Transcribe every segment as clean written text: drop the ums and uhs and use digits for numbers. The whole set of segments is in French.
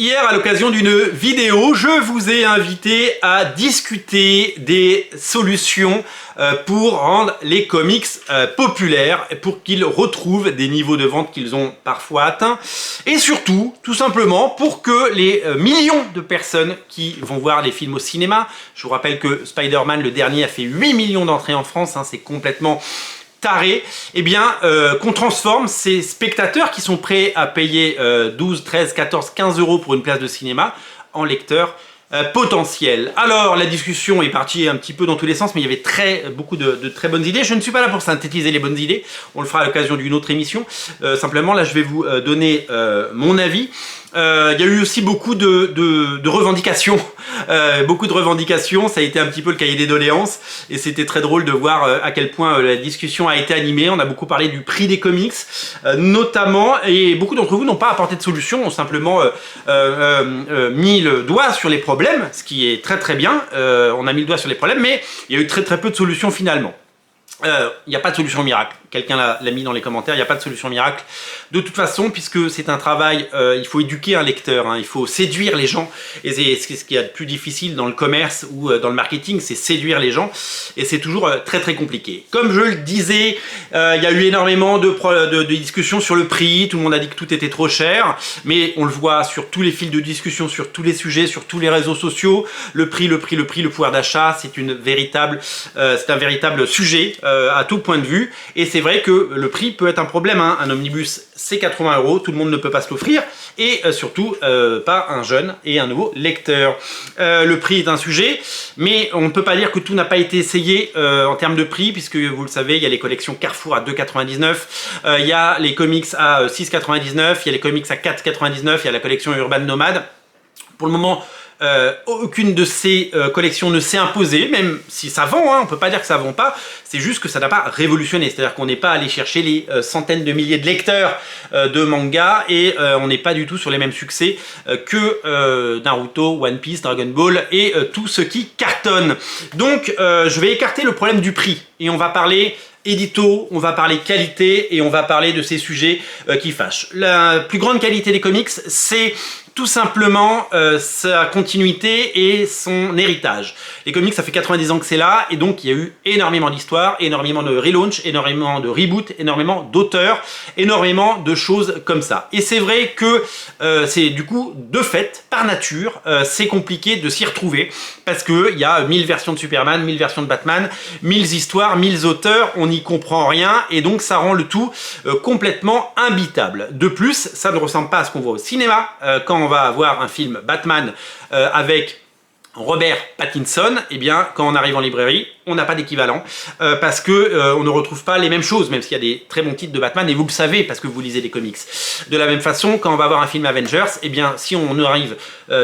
Hier, à l'occasion d'une vidéo, je vous ai invité à discuter des solutions pour rendre les comics populaires, pour qu'ils retrouvent des niveaux de vente qu'ils ont parfois atteints, et surtout, tout simplement, pour que les millions de personnes qui vont voir les films au cinéma, je vous rappelle que Spider-Man, le dernier, a fait 8 millions d'entrées en France, hein, c'est complètement taré, eh bien, qu'on transforme ces spectateurs qui sont prêts à payer 12, 13, 14, 15 euros pour une place de cinéma en lecteurs potentiels. Alors, la discussion est partie un petit peu dans tous les sens, mais il y avait beaucoup de très bonnes idées. Je ne suis pas là pour synthétiser les bonnes idées, on le fera à l'occasion d'une autre émission. Simplement, là, je vais vous donner mon avis. Il y a eu aussi beaucoup de revendications, ça a été un petit peu le cahier des doléances et c'était très drôle de voir à quel point la discussion a été animée. On a beaucoup parlé du prix des comics notamment, et beaucoup d'entre vous n'ont pas apporté de solution, ont simplement mis le doigt sur les problèmes, ce qui est très bien. On a mis le doigt sur les problèmes, mais il y a eu très peu de solutions finalement. Il n'y a pas de solution miracle. Quelqu'un l'a mis dans les commentaires, il n'y a pas de solution miracle. De toute façon, puisque c'est un travail, il faut éduquer un lecteur, hein, il faut séduire les gens. Et c'est ce qu'il y a de plus difficile dans le commerce ou dans le marketing, c'est séduire les gens. Et c'est toujours très compliqué. Comme je le disais, il y a eu énormément de discussions sur le prix. Tout le monde a dit que tout était trop cher. Mais on le voit sur tous les fils de discussion, sur tous les sujets, sur tous les réseaux sociaux. Le prix, le pouvoir d'achat, c'est un véritable sujet à tout point de vue. Et c'est vrai que le prix peut être un problème, hein. Un omnibus, c'est 80 euros, tout le monde ne peut pas se l'offrir, et surtout pas un jeune et un nouveau lecteur. Le prix est un sujet, mais on ne peut pas dire que tout n'a pas été essayé en termes de prix, puisque vous le savez, il y a les collections Carrefour à 2,99, il y a les comics à 6,99, il y a les comics à 4,99, il y a la collection Urban Nomade. Pour le moment, aucune de ces collections ne s'est imposée, même si ça vend, hein, on peut pas dire que ça vend pas, c'est juste que ça n'a pas révolutionné, c'est-à-dire qu'on n'est pas allé chercher les centaines de milliers de lecteurs de manga, et on n'est pas du tout sur les mêmes succès que Naruto, One Piece, Dragon Ball et tout ce qui cartonne. Donc je vais écarter le problème du prix, et on va parler édito, on va parler qualité, et on va parler de ces sujets qui fâchent. La plus grande qualité des comics, c'est tout simplement sa continuité et son héritage. Les comics, ça fait 90 ans que c'est là, et donc il y a eu énormément d'histoires, énormément de relaunch, énormément de reboot, énormément d'auteurs, énormément de choses comme ça. Et c'est vrai que c'est du coup, de fait, par nature, c'est compliqué de s'y retrouver, parce qu'il y a 1000 versions de Superman, 1000 versions de Batman, 1000 histoires, 1000 auteurs, on n'y comprend rien, et donc ça rend le tout complètement imbitable. De plus, ça ne ressemble pas à ce qu'on voit au cinéma, quand on va avoir un film Batman avec Robert Pattinson, eh bien, quand on arrive en librairie, on n'a pas d'équivalent parce que on ne retrouve pas les mêmes choses, même s'il y a des très bons titres de Batman, et vous le savez parce que vous lisez les comics. De la même façon, quand on va voir un film Avengers, eh bien, si on arrive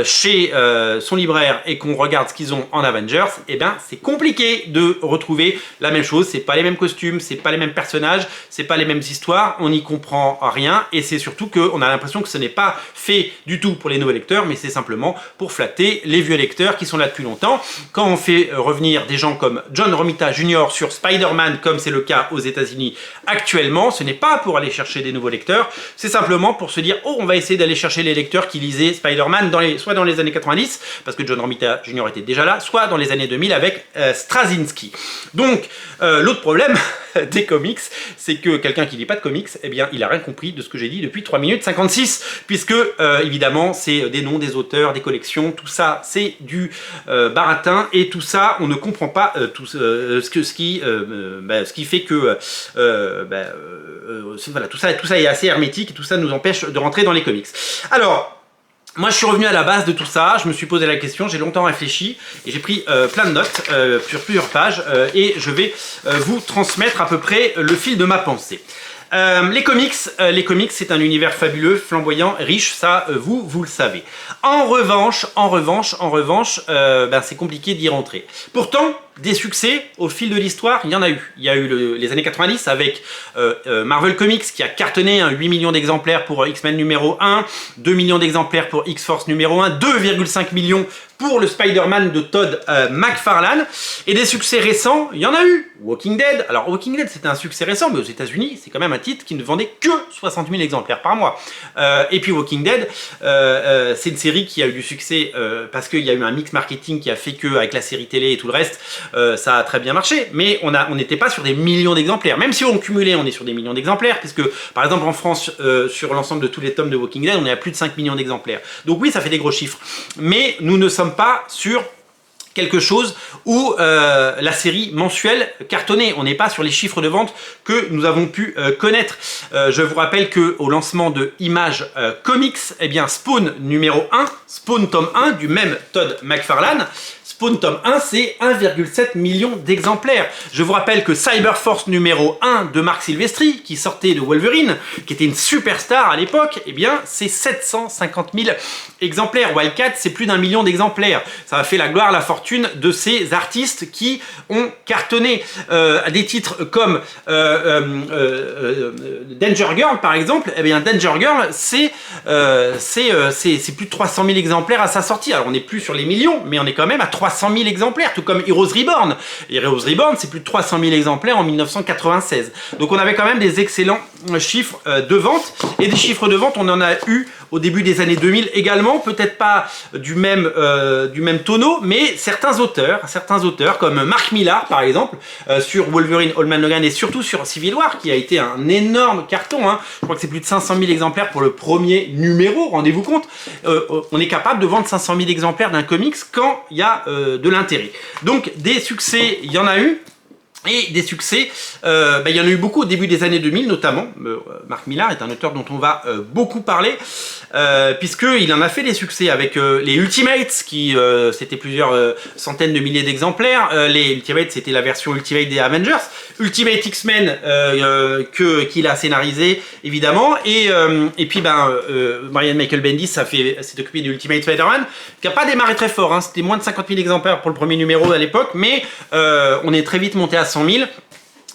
chez son libraire et qu'on regarde ce qu'ils ont en Avengers, eh bien, c'est compliqué de retrouver la même chose. C'est pas les mêmes costumes, c'est pas les mêmes personnages, c'est pas les mêmes histoires, on n'y comprend rien, et c'est surtout qu'on a l'impression que ce n'est pas fait du tout pour les nouveaux lecteurs, mais c'est simplement pour flatter les vieux lecteurs qui sont là depuis longtemps. Quand on fait revenir des gens comme John Romita Jr. sur Spider-Man, comme c'est le cas aux États-Unis actuellement, ce n'est pas pour aller chercher des nouveaux lecteurs, c'est simplement pour se dire, oh, on va essayer d'aller chercher les lecteurs qui lisaient Spider-Man soit dans les années 90, parce que John Romita Jr. était déjà là, soit dans les années 2000 avec Straczynski. Donc, l'autre problème des comics, c'est que quelqu'un qui lit pas de comics, eh bien, il a rien compris de ce que j'ai dit depuis 3 minutes 56, puisque, évidemment, c'est des noms, des auteurs, des collections, tout ça, c'est du baratin, et tout ça, on ne comprend pas ce qui fait que voilà, tout ça est assez hermétique, et tout ça nous empêche de rentrer dans les comics. Alors, moi, je suis revenu à la base de tout ça, je me suis posé la question, j'ai longtemps réfléchi, et j'ai pris plein de notes sur plusieurs pages, et je vais vous transmettre à peu près le fil de ma pensée. Les comics, c'est un univers fabuleux, flamboyant, riche, ça vous le savez. En revanche, c'est compliqué d'y rentrer. Pourtant, des succès au fil de l'histoire, il y en a eu. Il y a eu les années 90 avec Marvel Comics qui a cartonné, 8 millions d'exemplaires pour X-Men numéro 1, 2 millions d'exemplaires pour X-Force numéro 1, 2,5 millions pour le Spider-Man de Todd McFarlane. Et des succès récents, il y en a eu. Walking Dead. Alors Walking Dead c'était un succès récent, mais aux États-Unis c'est quand même un titre qui ne vendait que 60 000 exemplaires par mois. Et puis Walking Dead, c'est une série qui a eu du succès parce qu'il y a eu un mix marketing qui a fait que avec la série télé et tout le reste, ça a très bien marché. Mais on n'était pas sur des millions d'exemplaires. Même si on cumulait, on est sur des millions d'exemplaires, puisque par exemple en France, sur l'ensemble de tous les tomes de Walking Dead, on est à plus de 5 millions d'exemplaires. Donc oui, ça fait des gros chiffres. Mais nous ne sommes pas sur quelque chose où la série mensuelle cartonnait. On n'est pas sur les chiffres de vente que nous avons pu connaître. Je vous rappelle qu'au lancement de Image Comics, eh bien Spawn numéro 1, Spawn tome 1 du même Todd McFarlane, Spawn tome 1, c'est 1,7 million d'exemplaires. Je vous rappelle que Cyberforce numéro 1 de Marc Silvestri, qui sortait de Wolverine, qui était une superstar à l'époque, eh bien, c'est 750 000 exemplaires. Wildcat, c'est plus d'1 million d'exemplaires. Ça a fait la gloire, la fortune de ces artistes qui ont cartonné. Des titres comme Danger Girl, par exemple, eh bien, Danger Girl, c'est plus de 300 000 exemplaires à sa sortie. Alors, on n'est plus sur les millions, mais on est quand même à 300 000 exemplaires, tout comme Heroes Reborn. Et Heroes Reborn, c'est plus de 300 000 exemplaires en 1996. Donc on avait quand même des excellents chiffres de vente. Et des chiffres de vente, on en a eu au début des années 2000 également. Peut-être pas du même tonneau, mais certains auteurs comme Mark Millar, par exemple, sur Wolverine, Old Man Logan et surtout sur Civil War, qui a été un énorme carton. Hein. Je crois que c'est plus de 500 000 exemplaires pour le premier numéro, rendez-vous compte. On est capable de vendre 500 000 exemplaires d'un comics quand il y a de l'intérêt. Donc des succès, il y en a eu. Et des succès, il y en a eu beaucoup au début des années 2000 notamment. Mark Millar est un auteur dont on va beaucoup parler, puisqu'il en a fait des succès avec les Ultimates, qui c'était plusieurs centaines de milliers d'exemplaires. Les Ultimates, c'était la version Ultimate des Avengers. Ultimate X-Men, qu'il a scénarisé, évidemment. Et puis, Brian Michael Bendis s'est occupé de Ultimate Spider-Man, qui n'a pas démarré très fort. Hein. C'était moins de 50 000 exemplaires pour le premier numéro à l'époque, mais on est très vite monté à 100 000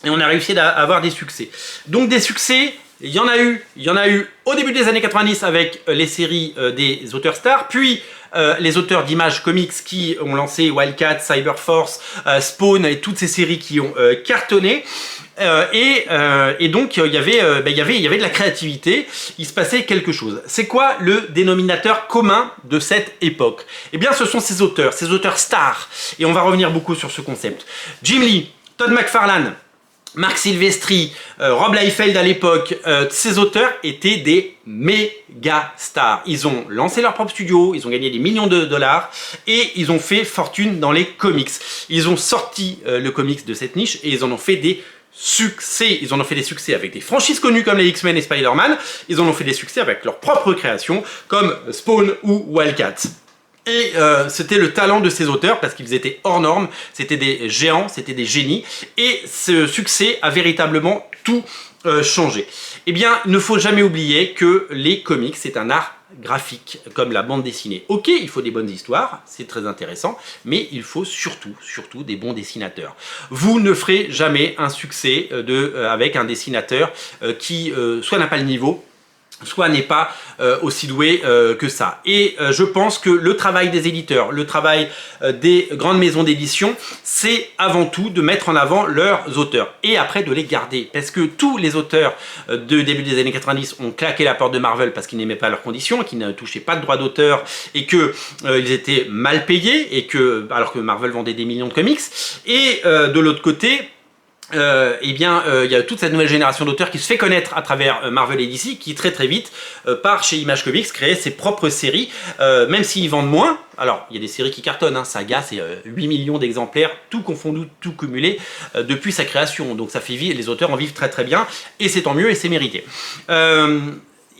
et on a réussi à avoir des succès. Donc des succès, il y en a eu au début des années 90 avec les séries des auteurs stars, puis les auteurs d'Image Comics qui ont lancé Wildcat, Cyberforce, Spawn et toutes ces séries qui ont cartonné. Et donc il y avait de la créativité, il se passait quelque chose. C'est quoi le dénominateur commun de cette époque? Eh bien ce sont ces auteurs stars. Et on va revenir beaucoup sur ce concept. Jim Lee, Todd McFarlane, Marc Silvestri, Rob Liefeld à l'époque, ces auteurs étaient des méga stars. Ils ont lancé leur propre studio, ils ont gagné des millions de dollars et ils ont fait fortune dans les comics. Ils ont sorti le comics de cette niche et ils en ont fait des succès. Ils en ont fait des succès avec des franchises connues comme les X-Men et Spider-Man. Ils en ont fait des succès avec leurs propres créations comme Spawn ou Wildcat. Et c'était le talent de ces auteurs parce qu'ils étaient hors normes, c'était des géants, c'était des génies. Et ce succès a véritablement tout changé. Eh bien, il ne faut jamais oublier que les comics, c'est un art graphique comme la bande dessinée. Ok, il faut des bonnes histoires, c'est très intéressant, mais il faut surtout des bons dessinateurs. Vous ne ferez jamais un succès avec un dessinateur qui soit n'a pas le niveau, soit n'est pas aussi doué que ça. Et je pense que le travail des éditeurs, le travail des grandes maisons d'édition, c'est avant tout de mettre en avant leurs auteurs et après de les garder. Parce que tous les auteurs de début des années 90 ont claqué la porte de Marvel parce qu'ils n'aimaient pas leurs conditions, qu'ils ne touchaient pas de droits d'auteur et qu'ils étaient mal payés, alors que Marvel vendait des millions de comics. Et de l'autre côté, il y a toute cette nouvelle génération d'auteurs qui se fait connaître à travers Marvel et DC, qui très vite part chez Image Comics créer ses propres séries, même s'ils vendent moins. Alors il y a des séries qui cartonnent, hein. Saga c'est 8 millions d'exemplaires, tout confondu, tout cumulé depuis sa création, donc ça fait vivre, les auteurs en vivent très bien et c'est tant mieux et c'est mérité.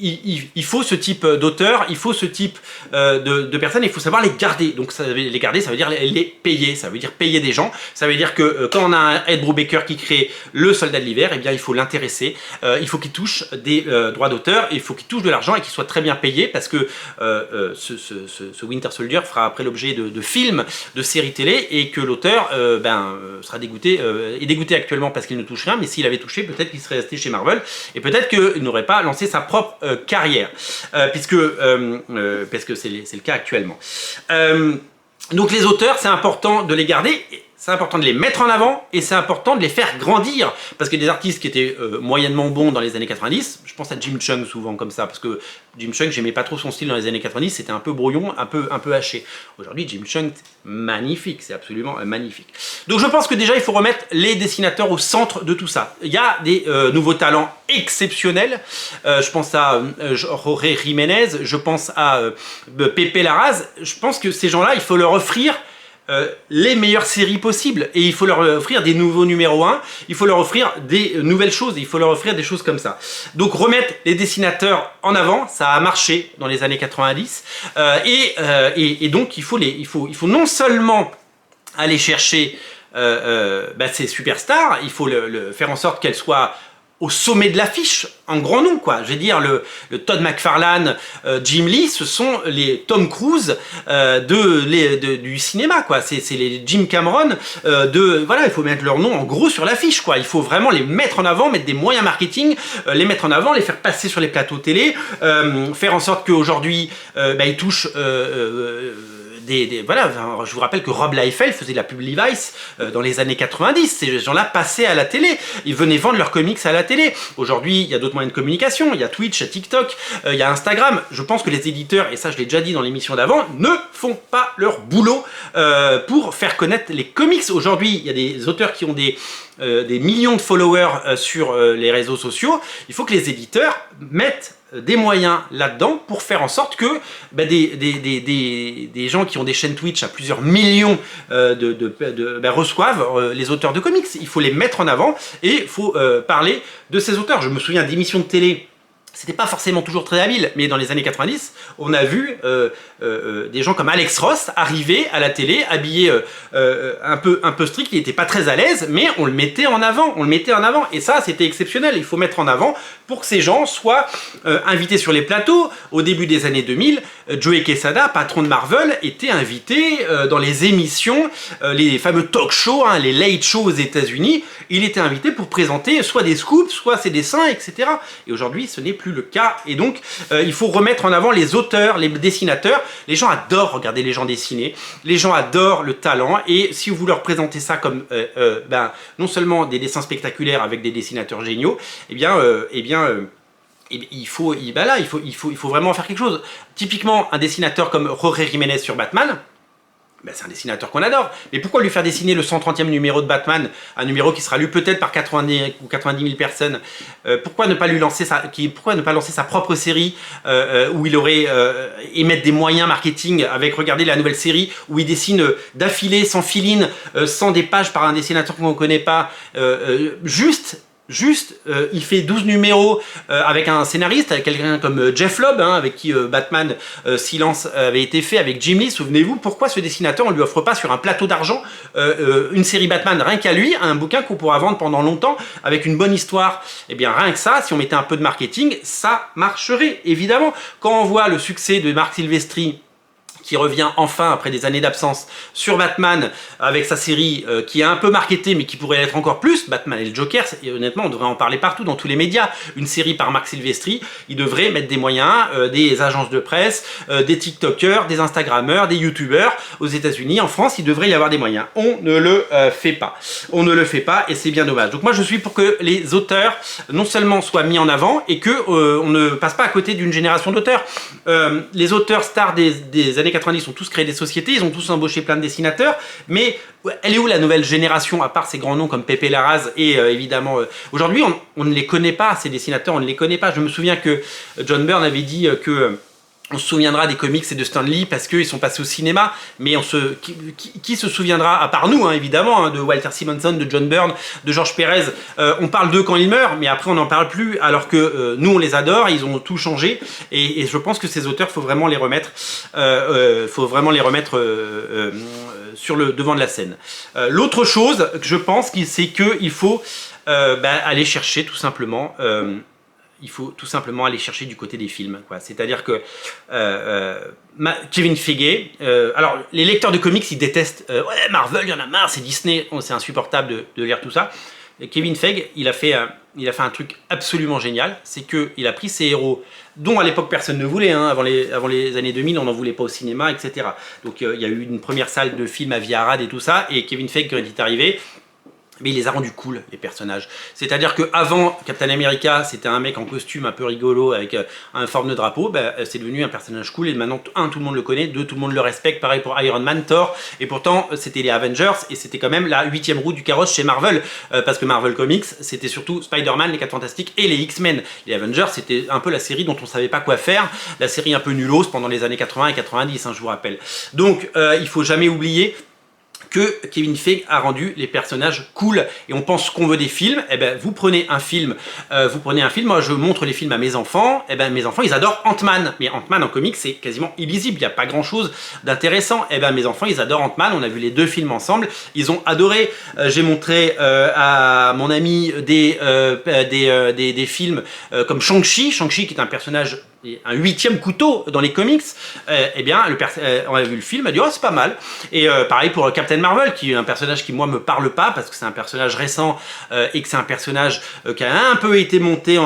Il faut ce type d'auteur, il faut ce type de personnes, il faut savoir les garder. Donc les garder, ça veut dire les payer, ça veut dire payer des gens. Ça veut dire que quand on a un Ed Brubaker qui crée le Soldat de l'hiver, eh bien il faut l'intéresser, il faut qu'il touche des droits d'auteur, il faut qu'il touche de l'argent et qu'il soit très bien payé parce que ce Winter Soldier fera après l'objet de films, de séries télé et que l'auteur sera dégoûté, est dégoûté actuellement parce qu'il ne touche rien, mais s'il avait touché, peut-être qu'il serait resté chez Marvel et peut-être qu'il n'aurait pas lancé sa propre carrière, parce que c'est le cas actuellement. Donc les auteurs, c'est important de les garder, c'est important de les mettre en avant et c'est important de les faire grandir. Parce que des artistes qui étaient moyennement bons dans les années 90, je pense à Jim Chung souvent comme ça, parce que Jim Chung, j'aimais pas trop son style dans les années 90, c'était un peu brouillon, un peu haché. Aujourd'hui, Jim Chung, c'est magnifique, c'est absolument magnifique. Donc je pense que déjà, il faut remettre les dessinateurs au centre de tout ça. Il y a des nouveaux talents exceptionnels. Je pense à Jorge Jiménez, je pense à Pepe Larraz. Je pense que ces gens-là, il faut leur offrir les meilleures séries possibles et il faut leur offrir des nouveaux numéros 1, il faut leur offrir des nouvelles choses, il faut leur offrir des choses comme ça. Donc remettre les dessinateurs en avant, ça a marché dans les années 90 et donc il faut non seulement aller chercher ces superstars, il faut faire en sorte qu'elles soient au sommet de l'affiche, en grand nom, quoi. Je veux dire, le Todd McFarlane, Jim Lee, ce sont les Tom Cruise du cinéma, quoi. C'est les Jim Cameron voilà, il faut mettre leur nom en gros sur l'affiche, quoi. Il faut vraiment les mettre en avant, mettre des moyens marketing, les mettre en avant, les faire passer sur les plateaux télé, faire en sorte qu'aujourd'hui, ils touchent voilà, je vous rappelle que Rob Liefeld faisait de la pub Levi's dans les années 90. Ces gens-là passaient à la télé. Ils venaient vendre leurs comics à la télé. Aujourd'hui, il y a d'autres moyens de communication. Il y a Twitch, il y a TikTok, il y a Instagram. Je pense que les éditeurs, et ça je l'ai déjà dit dans l'émission d'avant, ne font pas leur boulot pour faire connaître les comics. Aujourd'hui, il y a des auteurs qui ont des millions de followers sur les réseaux sociaux. Il faut que les éditeurs mettent des moyens là-dedans pour faire en sorte que des gens qui ont des chaînes Twitch à plusieurs millions reçoivent les auteurs de comics. Il faut les mettre en avant et il faut parler de ces auteurs. Je me souviens d'émissions de télé. C'était pas forcément toujours très habile, mais dans les années 90, on a vu des gens comme Alex Ross arriver à la télé, habillé un peu strict, il n'était pas très à l'aise, mais on le mettait en avant, et ça c'était exceptionnel. Il faut mettre en avant pour que ces gens soient invités sur les plateaux. Au début des années 2000, Joey Quesada, patron de Marvel, était invité dans les émissions, les fameux talk shows, les late shows aux États-Unis. Il était invité pour présenter soit des scoops, soit ses dessins, etc. Et aujourd'hui, ce n'est plus le cas. Et donc, il faut remettre en avant les auteurs, les dessinateurs. Les gens adorent regarder les gens dessiner. Les gens adorent le talent. Et si vous leur présentez ça comme non seulement des dessins spectaculaires avec des dessinateurs géniaux, il faut vraiment faire quelque chose. Typiquement, un dessinateur comme Jorge Jiménez sur Batman, c'est un dessinateur qu'on adore. Mais pourquoi lui faire dessiner le 130e numéro de Batman, un numéro qui sera lu peut-être par 90 ou 90 000 personnes? Pourquoi ne pas lancer sa propre série où il aurait et mettre des moyens marketing avec, regardez la nouvelle série où il dessine d'affilée, sans filine, sans des pages par un dessinateur qu'on ne connaît pas, il fait 12 numéros avec un scénariste, avec quelqu'un comme Jeff Lobb, avec qui Batman Silence avait été fait, avec Jim Lee. Souvenez-vous, pourquoi ce dessinateur, on ne lui offre pas sur un plateau d'argent une série Batman, rien qu'à lui, un bouquin qu'on pourra vendre pendant longtemps, avec une bonne histoire? Eh bien, rien que ça, si on mettait un peu de marketing, ça marcherait, évidemment. Quand on voit le succès de Marc Silvestri, qui revient enfin après des années d'absence sur Batman avec sa série qui est un peu marketée mais qui pourrait l'être encore plus, Batman et le Joker, et honnêtement on devrait en parler partout dans tous les médias, une série par Marc Silvestri. Il devrait mettre des moyens, des agences de presse, des TikTokers, des Instagrammeurs, des YouTubeurs aux États-Unis, en France, il devrait y avoir des moyens. On ne le fait pas. On ne le fait pas et c'est bien dommage. Donc moi je suis pour que les auteurs non seulement soient mis en avant et que on ne passe pas à côté d'une génération d'auteurs. Les auteurs stars des années 90 ont tous créé des sociétés, ils ont tous embauché plein de dessinateurs, mais elle est où la nouvelle génération, à part ces grands noms comme Pepe Larraz et évidemment aujourd'hui on ne les connaît pas, ces dessinateurs, on ne les connaît pas. Je me souviens que John Byrne avait dit que on se souviendra des comics et de Stan Lee parce qu'ils sont passés au cinéma, mais qui se souviendra, à part nous évidemment, de Walter Simonson, de John Byrne, de George Pérez. On parle d'eux quand ils meurent, mais après on n'en parle plus, alors que nous on les adore, ils ont tout changé, et je pense que ces auteurs, faut vraiment les remettre, sur le devant de la scène. L'autre chose que je pense, c'est qu'il faut aller chercher tout simplement... il faut tout simplement aller chercher du côté des films, quoi. C'est-à-dire que Kevin Feige, alors les lecteurs de comics ils détestent ouais, Marvel, il y en a marre, c'est Disney, c'est insupportable de lire tout ça. Kevin Feige, il a fait un truc absolument génial, c'est qu'il a pris ses héros, dont à l'époque personne ne voulait, hein, avant les années 2000, on n'en voulait pas au cinéma, etc. Donc il y a eu une première salle de film à Via Arad et tout ça, et Kevin Feige, quand il est arrivé, mais il les a rendus cool, les personnages. C'est-à-dire qu'avant, Captain America, c'était un mec en costume un peu rigolo avec un forme de drapeau. Ben, c'est devenu un personnage cool et maintenant, tout le monde le connaît, tout le monde le respecte. Pareil pour Iron Man, Thor. Et pourtant, c'était les Avengers et c'était quand même la 8e roue du carrosse chez Marvel. Parce que Marvel Comics, c'était surtout Spider-Man, les 4 Fantastiques et les X-Men. Les Avengers, c'était un peu la série dont on savait pas quoi faire. La série un peu nulos pendant les années 80 et 90, hein, je vous rappelle. Donc, il faut jamais oublier que Kevin Feige a rendu les personnages cool. Et on pense qu'on veut des films, et ben vous prenez un film, moi je montre les films à mes enfants, et ben mes enfants ils adorent Ant-Man. Mais Ant-Man en comics c'est quasiment illisible, il n'y a pas grand chose d'intéressant. Et ben mes enfants ils adorent Ant-Man, on a vu les 2 films ensemble, ils ont adoré. J'ai montré à mon ami des films comme Shang-Chi qui est un personnage, un 8e couteau dans les comics. Eh bien on a vu le film, on a dit oh c'est pas mal. Et pareil pour Captain Marvel, qui est un personnage qui moi me parle pas parce que c'est un personnage récent et que c'est un personnage qui a un peu été monté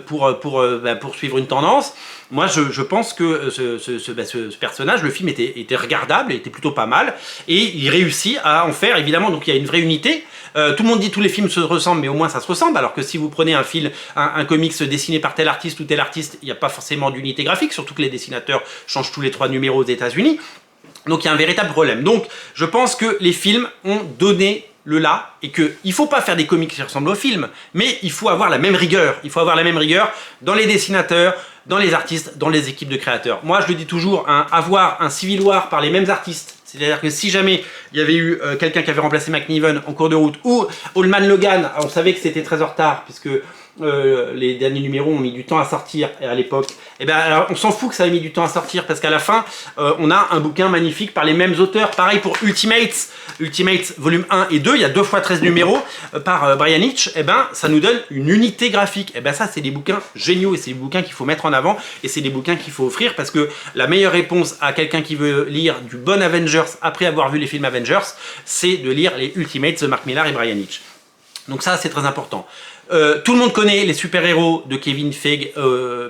pour suivre une tendance. Moi je pense que ce personnage, le film était regardable, était plutôt pas mal et il réussit à en faire évidemment, donc il y a une vraie unité. Tout le monde dit tous les films se ressemblent, mais au moins ça se ressemble, alors que si vous prenez un comics dessiné par tel artiste ou tel artiste, il n'y a pas forcément d'unité graphique, surtout que les dessinateurs changent tous les 3 numéros aux États-Unis. Donc il y a un véritable problème. Donc je pense que les films ont donné le là et qu'il ne faut pas faire des comics qui ressemblent aux films, mais il faut avoir la même rigueur. Il faut avoir la même rigueur dans les dessinateurs, dans les artistes, dans les équipes de créateurs. Moi je le dis toujours, avoir un Civil War par les mêmes artistes, c'est-à-dire que si jamais il y avait eu quelqu'un qui avait remplacé McNiven en cours de route, ou Allman Logan, on savait que c'était très en retard, puisque les derniers numéros ont mis du temps à sortir à l'époque, et bien alors, on s'en fout que ça ait mis du temps à sortir, parce qu'à la fin, on a un bouquin magnifique par les mêmes auteurs. Pareil pour Ultimates volume 1 et 2, il y a 2 fois 13 numéros par Brian Hitch, et ben ça nous donne une unité graphique. Et ben ça c'est des bouquins géniaux, et c'est des bouquins qu'il faut mettre en avant, et c'est des bouquins qu'il faut offrir, parce que la meilleure réponse à quelqu'un qui veut lire du bon Avengers après avoir vu les films Avengers, c'est de lire les Ultimates de Mark Millar et Brian Hitch. Donc ça c'est très important. Tout le monde connaît les super-héros de Kevin Feige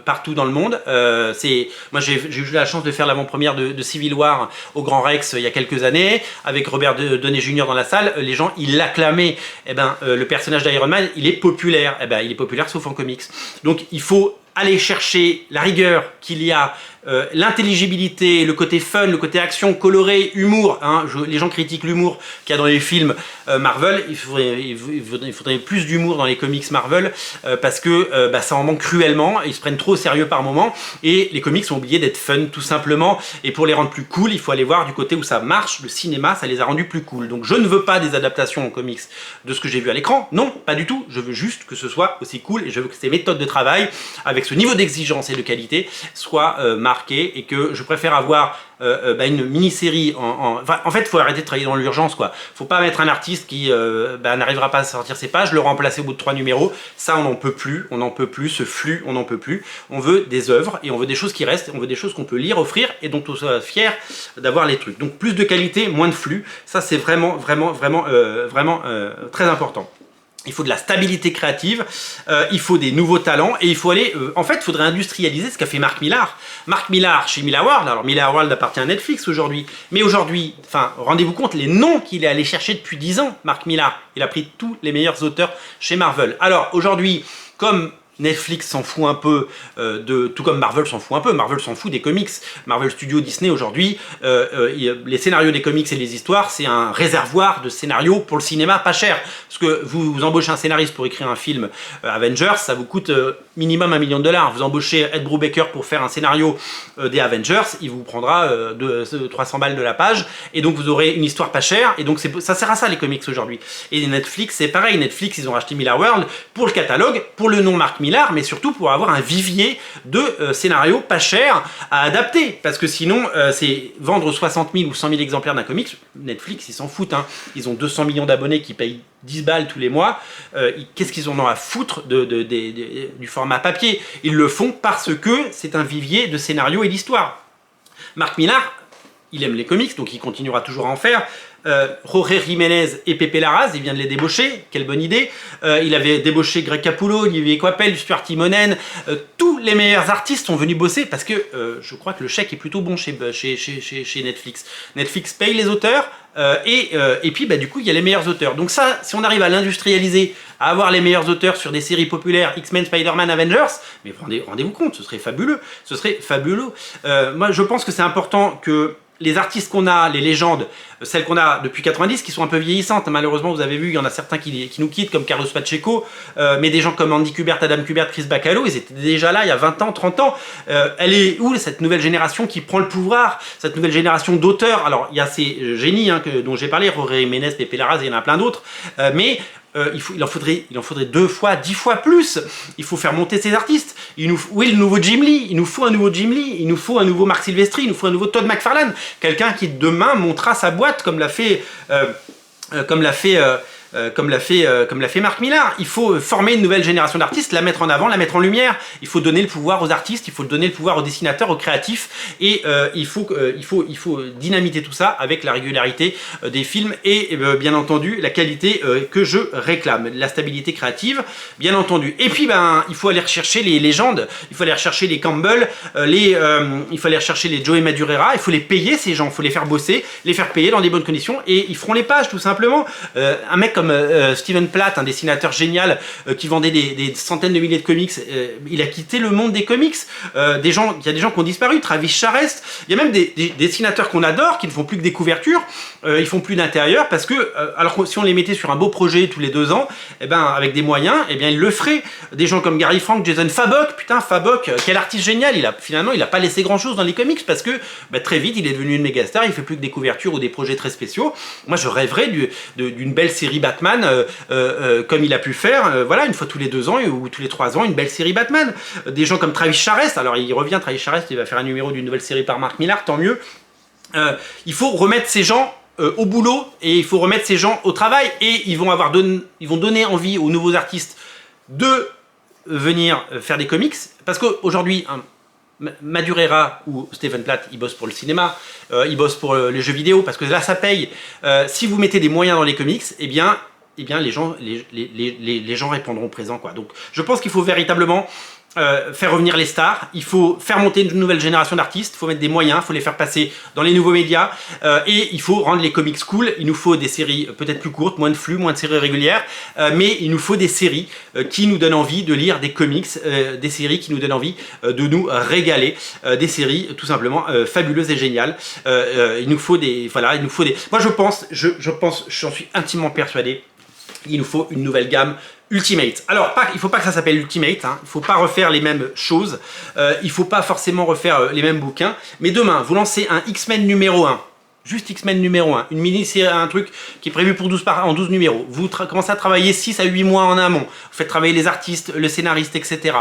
partout dans le monde. Moi j'ai eu la chance de faire l'avant-première de Civil War au Grand Rex il y a quelques années, avec Robert Downey Jr. dans la salle. Les gens ils l'acclamaient. Eh ben, le personnage d'Iron Man il est populaire. Eh ben, il est populaire sauf en comics. Donc il faut aller chercher la rigueur qu'il y a, l'intelligibilité, le côté fun, le côté action, coloré, humour. Hein, les gens critiquent l'humour qu'il y a dans les films Marvel. Il faudrait plus d'humour dans les comics Marvel parce que ça en manque cruellement. Ils se prennent trop au sérieux par moment et les comics ont oublié d'être fun tout simplement. Et pour les rendre plus cool, il faut aller voir du côté où ça marche. Le cinéma, ça les a rendus plus cool. Donc je ne veux pas des adaptations en comics de ce que j'ai vu à l'écran. Non, pas du tout. Je veux juste que ce soit aussi cool et je veux que ces méthodes de travail, avec ce niveau d'exigence et de qualité, soient marquées et que je préfère avoir une mini-série en fait il faut arrêter de travailler dans l'urgence quoi. Faut pas mettre un artiste qui n'arrivera pas à sortir ses pages, le remplacer au bout de 3 numéros, ça on n'en peut plus, ce flux on n'en peut plus. On veut des œuvres et on veut des choses qui restent, on veut des choses qu'on peut lire, offrir et dont on soit fier d'avoir les trucs. Donc plus de qualité, moins de flux, ça c'est vraiment très important. Il faut de la stabilité créative, il faut des nouveaux talents et il faut aller... en fait, il faudrait industrialiser ce qu'a fait Mark Millar. Mark Millar chez Millar World, alors Millar World appartient à Netflix aujourd'hui, mais aujourd'hui, rendez-vous compte, les noms qu'il est allé chercher depuis 10 ans, Mark Millar, il a pris tous les meilleurs auteurs chez Marvel. Alors aujourd'hui, comme Netflix s'en fout un peu tout comme Marvel s'en fout un peu. Marvel s'en fout des comics. Marvel Studios, Disney aujourd'hui, les scénarios des comics et les histoires, c'est un réservoir de scénarios pour le cinéma pas cher. Parce que vous embauchez un scénariste pour écrire un film Avengers, ça vous coûte minimum $1 million. Vous embauchez Ed Brubaker pour faire un scénario des Avengers, il vous prendra 300 balles de la page. Et donc vous aurez une histoire pas chère. Et donc ça sert à ça les comics aujourd'hui. Et Netflix, c'est pareil. Netflix, ils ont racheté Millar World pour le catalogue, pour le nom Mark Millar, mais surtout pour avoir un vivier de scénarios pas chers à adapter. Parce que sinon, c'est vendre 60 000 ou 100 000 exemplaires d'un comics. Netflix, ils s'en foutent. Hein. Ils ont 200 millions d'abonnés qui payent 10 balles tous les mois. Qu'est-ce qu'ils en ont à foutre du format papier? Ils le font parce que c'est un vivier de scénarios et d'histoire. Mark Millar, il aime les comics, donc il continuera toujours à en faire. Jorge Jiménez et Pepe Larraz, il vient de les débaucher, quelle bonne idée. Il avait débauché Greg Capullo, Olivier Coipel, Stuart Timonen, tous les meilleurs artistes sont venus bosser parce que je crois que le chèque est plutôt bon chez Netflix. Netflix paye les auteurs et puis du coup il y a les meilleurs auteurs. Donc ça, si on arrive à l'industrialiser, à avoir les meilleurs auteurs sur des séries populaires, X-Men, Spider-Man, Avengers, mais rendez-vous compte, ce serait fabuleux. Ce serait fabuleux. Moi je pense que c'est important que les artistes qu'on a, les légendes, celles qu'on a depuis 90, qui sont un peu vieillissantes. Malheureusement, vous avez vu, il y en a certains qui nous quittent, comme Carlos Pacheco, mais des gens comme Andy Kubert, Adam Kubert, Chris Bacalo, ils étaient déjà là il y a 20 ans, 30 ans. Elle est où, cette nouvelle génération qui prend le pouvoir, cette nouvelle génération d'auteurs? Alors, il y a ces génies dont j'ai parlé, Jorge Jiménez, Pepe Larraz, il y en a plein d'autres, mais il en faudrait 2 fois, 10 fois plus. Il faut faire monter ces artistes. Où est le nouveau Jim Lee? Il nous faut un nouveau Jim Lee, il nous faut un nouveau Marc Silvestri, il nous faut un nouveau Todd McFarlane. Quelqu'un qui demain montera sa boîte comme l'a fait Marc Millar. Il faut former une nouvelle génération d'artistes, la mettre en avant, la mettre en lumière. Il faut donner le pouvoir aux artistes, il faut donner le pouvoir aux dessinateurs, aux créatifs, et il faut dynamiter tout ça avec la régularité des films et bien entendu la qualité que je réclame, la stabilité créative, bien entendu. Et puis il faut aller rechercher les légendes, il faut aller rechercher les Campbell, il faut aller rechercher les Joey Madureira, il faut les payer ces gens, il faut les faire bosser, les faire payer dans des bonnes conditions, et ils feront les pages tout simplement. Un mec comme Steven Platt, un dessinateur génial qui vendait des centaines de milliers de comics, il a quitté le monde des comics. Il y a des gens qui ont disparu, Travis Charest, il y a même des dessinateurs qu'on adore qui ne font plus que des couvertures, ils font plus d'intérieur parce que, alors que si on les mettait sur un beau projet tous les 2 ans, avec des moyens, ils le feraient. Des gens comme Gary Frank, Jason Fabok, putain Fabok, quel artiste génial, finalement il a pas laissé grand chose dans les comics parce que très vite il est devenu une méga star, il fait plus que des couvertures ou des projets très spéciaux. Moi je rêverais d'une belle série Batman comme il a pu faire, voilà, une fois tous les 2 ans ou tous les 3 ans, une belle série Batman. Des gens comme Travis Charest, alors il revient, Travis Charest, il va faire un numéro d'une nouvelle série par Marc Millar, tant mieux. Il faut remettre ces gens au boulot et il faut remettre ces gens au travail, et ils vont donner envie aux nouveaux artistes de venir faire des comics, parce qu'aujourd'hui, Madureira ou Stephen Platt, ils bossent pour le cinéma, ils bossent pour les jeux vidéo, parce que là ça paye. Si vous mettez des moyens dans les comics, les gens répondront présent, quoi. Donc je pense qu'il faut véritablement faire revenir les stars, il faut faire monter une nouvelle génération d'artistes, il faut mettre des moyens, il faut les faire passer dans les nouveaux médias, et il faut rendre les comics cool. Il nous faut des séries peut-être plus courtes, moins de flux, moins de séries régulières, mais il nous faut des séries qui nous donnent envie de lire des comics, des séries qui nous donnent envie de nous régaler, des séries tout simplement fabuleuses et géniales. Il nous faut des... Moi je pense, j'en suis intimement persuadé, il nous faut une nouvelle gamme Ultimate. Alors, il ne faut pas que ça s'appelle Ultimate, hein. Il ne faut pas refaire les mêmes choses, il ne faut pas forcément refaire les mêmes bouquins, mais demain, vous lancez un X-Men numéro 1, juste X-Men numéro 1, une mini-série, un truc qui est prévu pour 12 numéros, vous commencez à travailler 6 à 8 mois en amont, vous faites travailler les artistes, le scénariste, etc.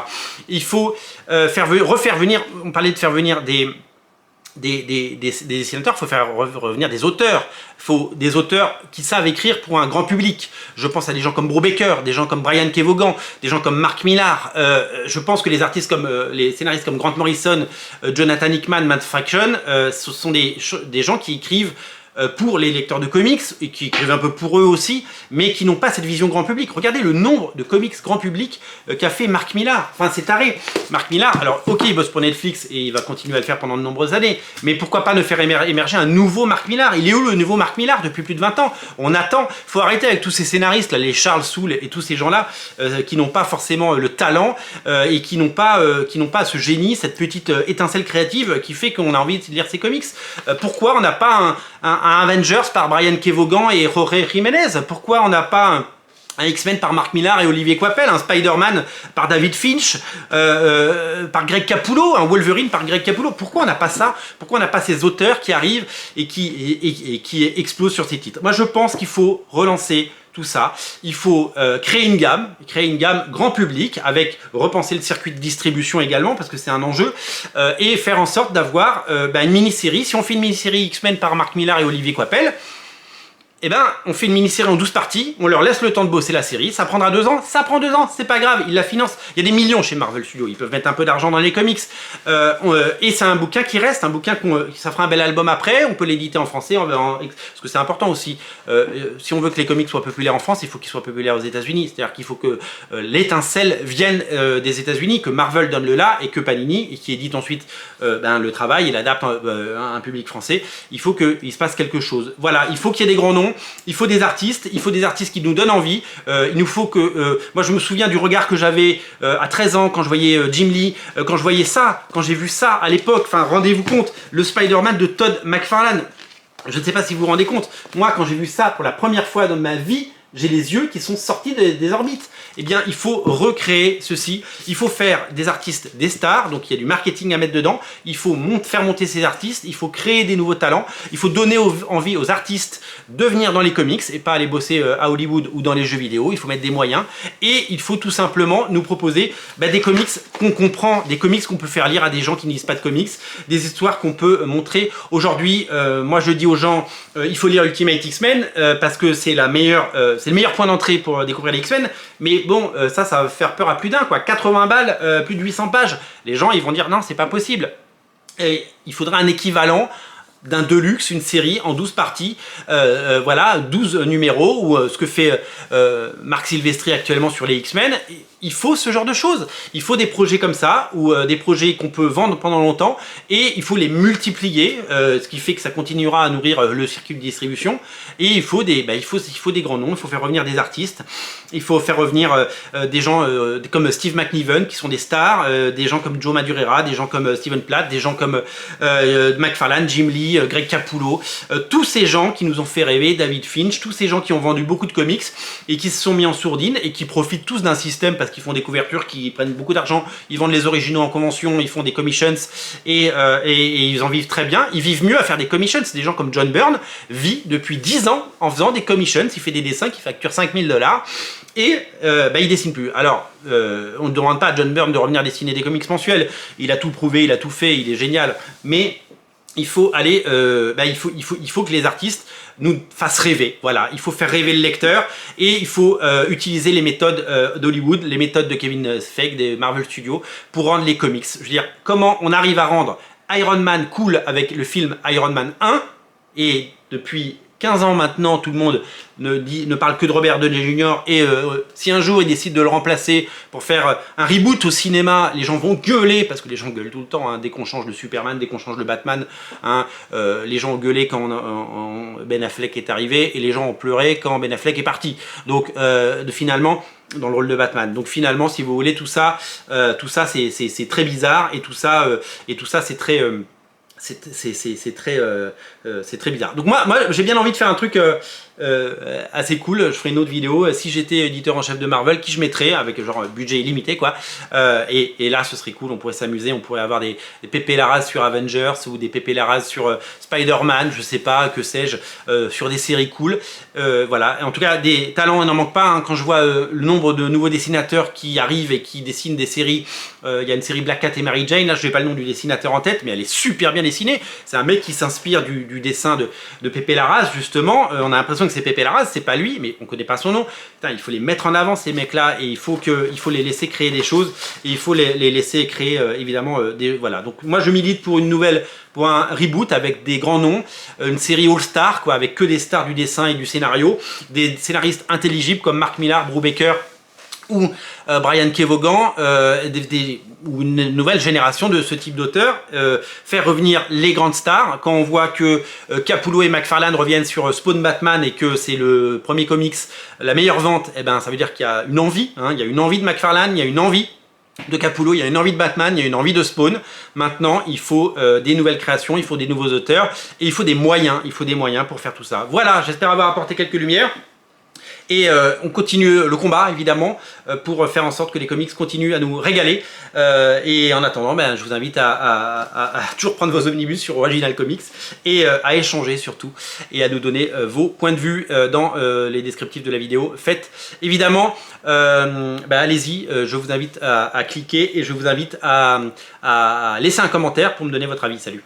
Il faut refaire venir, on parlait de faire venir des dessinateurs, il faut faire revenir des auteurs. Il faut des auteurs qui savent écrire pour un grand public. Je pense à des gens comme Brubaker, des gens comme Brian Kevogan, des gens comme Marc Millar. Je pense que les artistes comme les scénaristes comme Grant Morrison, Jonathan Hickman, Matt Fraction, ce sont des gens qui écrivent pour les lecteurs de comics, et qui écrivent un peu pour eux aussi, mais qui n'ont pas cette vision grand public. Regardez le nombre de comics grand public qu'a fait Marc Millar. Enfin, c'est taré. Marc Millar, alors ok, il bosse pour Netflix et il va continuer à le faire pendant de nombreuses années, mais pourquoi pas ne faire émerger un nouveau Marc Millar? Il est où le nouveau Marc Millar depuis plus de 20 ans? On attend. Faut arrêter avec tous ces scénaristes, là, les Charles Soule et tous ces gens-là, qui n'ont pas forcément le talent et qui n'ont pas ce génie, cette petite étincelle créative qui fait qu'on a envie de lire ces comics. Pourquoi on n'a pas un Avengers par Brian Kevogan et Jorge Jiménez? Pourquoi on n'a pas un X-Men par Marc Millar et Olivier Coipel, un Spider-Man par David Finch, par Greg Capullo, un Wolverine par Greg Capullo? Pourquoi on n'a pas ça? Pourquoi on n'a pas ces auteurs qui arrivent et qui explosent sur ces titres? Moi je pense qu'il faut relancer tout ça. Il faut créer une gamme grand public, avec repenser le circuit de distribution également, parce que c'est un enjeu, et faire en sorte d'avoir une mini-série. Si on fait une mini-série X-Men par Marc Millar et Olivier Coipel, eh ben, on fait une mini-série en 12 parties, on leur laisse le temps de bosser la série, ça prendra 2 ans, ça prend 2 ans, c'est pas grave, ils la financent. Il y a des millions chez Marvel Studios, ils peuvent mettre un peu d'argent dans les comics. Et c'est un bouquin qui reste, un bouquin ça fera un bel album après, on peut l'éditer en français, parce que c'est important aussi. Si on veut que les comics soient populaires en France, il faut qu'ils soient populaires aux États-Unis. C'est-à-dire qu'il faut que l'étincelle vienne des États-Unis, que Marvel donne le là, et que Panini, qui édite ensuite le travail, il adapte un public français. Il faut qu'il se passe quelque chose. Voilà, il faut qu'il y ait des grands noms. Il faut des artistes qui nous donnent envie. Il nous faut que... moi, je me souviens du regard que j'avais à 13 ans quand je voyais Jim Lee, quand je voyais ça, quand j'ai vu ça à l'époque. Enfin, rendez-vous compte, le Spider-Man de Todd McFarlane. Je ne sais pas si vous vous rendez compte. Moi, quand j'ai vu ça pour la première fois dans ma vie, j'ai les yeux qui sont sortis des orbites. Eh bien, il faut recréer ceci. Il faut faire des artistes des stars. Donc, il y a du marketing à mettre dedans. Il faut faire monter ces artistes. Il faut créer des nouveaux talents. Il faut donner envie aux artistes de venir dans les comics et pas aller bosser à Hollywood ou dans les jeux vidéo. Il faut mettre des moyens. Et il faut tout simplement nous proposer des comics qu'on comprend, des comics qu'on peut faire lire à des gens qui ne lisent pas de comics, des histoires qu'on peut montrer. Aujourd'hui, moi, je dis aux gens, il faut lire Ultimate X-Men parce que c'est le meilleur point d'entrée pour découvrir les X-Men, mais bon, ça va faire peur à plus d'un, quoi. 80 balles, plus de 800 pages. Les gens, ils vont dire non, c'est pas possible. Et il faudra un équivalent d'un Deluxe, une série en 12 parties, voilà, 12 numéros, ou ce que fait Marc Silvestri actuellement sur les X-Men. Il faut ce genre de choses. Il faut des projets comme ça, ou des projets qu'on peut vendre pendant longtemps, et il faut les multiplier, ce qui fait que ça continuera à nourrir le circuit de distribution. Et il faut des grands noms, il faut faire revenir des artistes, il faut faire revenir des gens comme Steve McNiven, qui sont des stars, des gens comme Joe Madureira, des gens comme Steven Platt, des gens comme McFarlane, Jim Lee, Greg Capullo, tous ces gens qui nous ont fait rêver, David Finch, tous ces gens qui ont vendu beaucoup de comics et qui se sont mis en sourdine et qui profitent tous d'un système parce qu'ils font des couvertures qui prennent beaucoup d'argent, ils vendent les originaux en convention, ils font des commissions et ils en vivent très bien. Ils vivent mieux à faire des commissions. C'est des gens comme John Byrne vit depuis 10 ans en faisant des commissions, il fait des dessins qui facturent 5000 $. Et il dessine plus. Alors, on ne demande pas à John Byrne de revenir dessiner des comics mensuels. Il a tout prouvé, il a tout fait, il est génial. Mais il faut aller, il faut que les artistes nous fassent rêver. Voilà, il faut faire rêver le lecteur et il faut utiliser les méthodes d'Hollywood, les méthodes de Kevin Feige, des Marvel Studios, pour rendre les comics. Je veux dire, comment on arrive à rendre Iron Man cool avec le film Iron Man 1, et depuis 15 ans maintenant, tout le monde ne parle que de Robert Downey Jr. Et si un jour il décide de le remplacer pour faire un reboot au cinéma, les gens vont gueuler, parce que les gens gueulent tout le temps, hein, dès qu'on change le Superman, dès qu'on change le Batman, hein, les gens ont gueulé quand Ben Affleck est arrivé, et les gens ont pleuré quand Ben Affleck est parti. Donc finalement, dans le rôle de Batman. Donc finalement, si vous voulez, tout ça c'est très bizarre, et tout ça c'est très... c'est très bizarre. Donc moi j'ai bien envie de faire un truc assez cool. Je ferai une autre vidéo si j'étais éditeur en chef de Marvel, qui je mettrais avec genre budget illimité, quoi. Et là ce serait cool, on pourrait s'amuser, on pourrait avoir des Pepe Larraz sur Avengers, ou des Pepe Larraz sur Spider-Man, je sais pas, que sais-je, sur des séries cool. Voilà, en tout cas des talents, il n'en manque pas, hein. Quand je vois le nombre de nouveaux dessinateurs qui arrivent et qui dessinent des séries, il y a une série Black Cat et Mary Jane, là je n'ai pas le nom du dessinateur en tête, mais elle est super bien dessinée. C'est un mec qui s'inspire du dessin de Pepe Larraz, justement. On a l'impression que c'est Pepe Larraz, c'est pas lui, mais on connaît pas son nom. Putain, il faut les mettre en avant, ces mecs-là, et il faut les laisser créer des choses, et il faut les laisser créer évidemment voilà. Donc moi je milite pour pour un reboot avec des grands noms, une série All-Star, quoi, avec que des stars du dessin et du scénario, des scénaristes intelligibles comme Mark Millar, Brubaker ou Brian Kevogan, ou une nouvelle génération de ce type d'auteur, faire revenir les grandes stars. Quand on voit que Capullo et McFarlane reviennent sur Spawn Batman et que c'est le premier comics, la meilleure vente, eh ben, ça veut dire qu'il y a une envie, hein, il y a une envie de McFarlane, il y a une envie de Capullo, il y a une envie de Batman, il y a une envie de Spawn. Maintenant, il faut des nouvelles créations, il faut des nouveaux auteurs, et il faut des moyens pour faire tout ça. Voilà, j'espère avoir apporté quelques lumières. Et on continue le combat, évidemment, pour faire en sorte que les comics continuent à nous régaler. Et en attendant, je vous invite à toujours prendre vos omnibus sur Original Comics, et à échanger surtout, et à nous donner vos points de vue dans les descriptifs de la vidéo. Faites évidemment, allez-y, je vous invite à cliquer, et je vous invite à laisser un commentaire pour me donner votre avis. Salut!